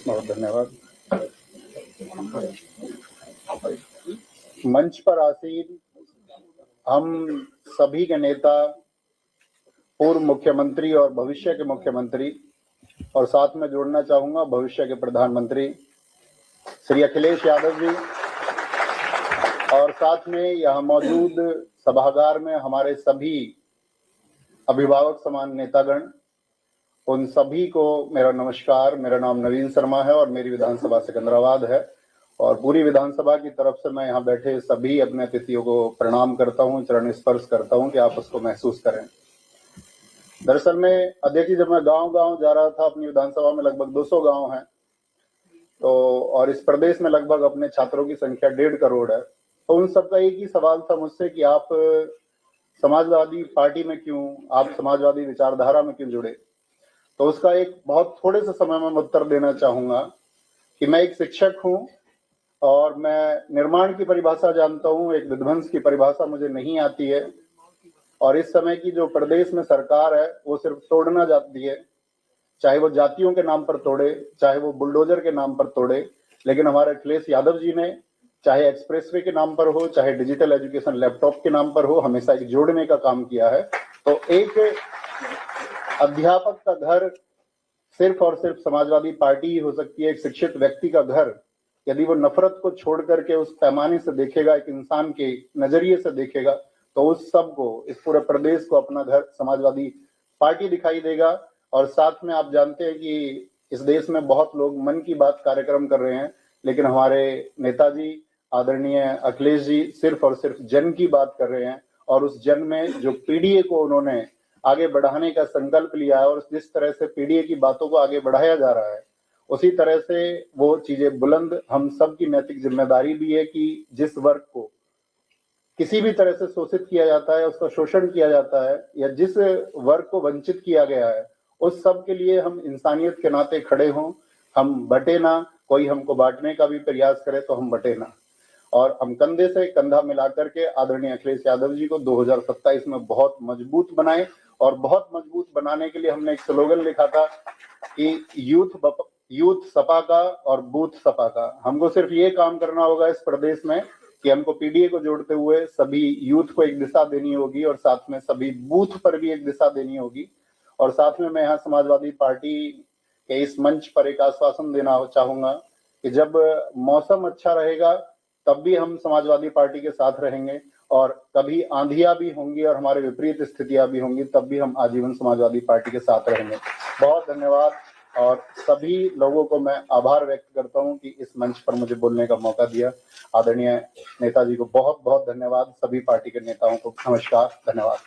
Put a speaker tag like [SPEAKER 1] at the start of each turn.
[SPEAKER 1] बहुत धन्यवाद। मंच पर आसीन हम सभी के नेता, पूर्व मुख्यमंत्री और भविष्य के मुख्यमंत्री, और साथ में जोड़ना चाहूंगा भविष्य के प्रधानमंत्री श्री अखिलेश यादव जी, और साथ में यहाँ मौजूद सभागार में हमारे सभी अभिभावक समान नेतागण, उन सभी को मेरा नमस्कार। मेरा नाम नवीन शर्मा है और मेरी विधानसभा सिकंदराबाद है, और पूरी विधानसभा की तरफ से मैं यहाँ बैठे सभी अपने अतिथियों को प्रणाम करता हूँ, चरण स्पर्श करता हूँ कि आप उसको महसूस करें। दरअसल में अध्यक्ष जी, जब मैं गांव-गांव जा रहा था, अपनी विधानसभा में लगभग 200 गांव हैं, तो और इस प्रदेश में लगभग अपने छात्रों की संख्या 1.5 करोड़ है, तो उन सबका एक ही सवाल था मुझसे कि आप समाजवादी पार्टी में क्यों, आप समाजवादी विचारधारा में क्यों जुड़े। तो उसका एक बहुत थोड़े से समय में उत्तर देना चाहूंगा कि मैं एक शिक्षक हूं और मैं निर्माण की परिभाषा जानता हूं, एक विध्वंस की परिभाषा मुझे नहीं आती है। और इस समय की जो प्रदेश में सरकार है वो सिर्फ तोड़ना चाहती है, चाहे वो जातियों के नाम पर तोड़े, चाहे वो बुलडोजर के नाम पर तोड़े, लेकिन हमारे अखिलेश यादव जी ने चाहे एक्सप्रेसवे के नाम पर हो, चाहे डिजिटल एजुकेशन लैपटॉप के नाम पर हो, हमेशा एक जोड़ने का काम किया है। तो एक अध्यापक का घर सिर्फ और सिर्फ समाजवादी पार्टी ही हो सकती है। एक शिक्षित व्यक्ति का घर यदि वो नफरत को छोड़ करके उस पैमाने से देखेगा, एक इंसान के नजरिए से देखेगा, तो उस सबको, इस पूरे प्रदेश को अपना घर समाजवादी पार्टी दिखाई देगा। और साथ में आप जानते हैं कि इस देश में बहुत लोग मन की बात कार्यक्रम कर रहे हैं, लेकिन हमारे नेताजी आदरणीय अखिलेश जी सिर्फ और सिर्फ जन की बात कर रहे हैं, और उस जन में जो पीडीए को उन्होंने आगे बढ़ाने का संकल्प लिया है, और जिस तरह से पीडीए की बातों को आगे बढ़ाया जा रहा है, उसी तरह से वो चीजें बुलंद हम सब की नैतिक जिम्मेदारी भी है कि जिस वर्ग को किसी भी तरह से शोषित किया जाता है, उसका शोषण किया जाता है, या जिस वर्ग को वंचित किया गया है, उस सब के लिए हम इंसानियत के नाते खड़े हों। हम बटे ना, कोई हमको बांटने का भी प्रयास करे तो हम बटे ना, और हम कंधे से कंधा मिलाकर के आदरणीय अखिलेश यादव जी को 2027 में बहुत मजबूत बनाए। और बहुत मजबूत बनाने के लिए हमने एक स्लोगन लिखा था कि यूथ सपा का और बूथ सपा का। हमको सिर्फ ये काम करना होगा इस प्रदेश में कि हमको पीडीए को जोड़ते हुए सभी यूथ को एक दिशा देनी होगी, और साथ में सभी बूथ पर भी एक दिशा देनी होगी। और साथ में मैं यहाँ समाजवादी पार्टी के इस मंच पर एक आश्वासन देना चाहूंगा कि जब मौसम अच्छा रहेगा तब भी हम समाजवादी पार्टी के साथ रहेंगे, और कभी आंधियां भी होंगी और हमारे विपरीत स्थितियां भी होंगी, तब भी हम आजीवन समाजवादी पार्टी के साथ रहेंगे। बहुत धन्यवाद, और सभी लोगों को मैं आभार व्यक्त करता हूं कि इस मंच पर मुझे बोलने का मौका दिया। आदरणीय नेताजी को बहुत बहुत धन्यवाद, सभी पार्टी के नेताओं को नमस्कार, धन्यवाद।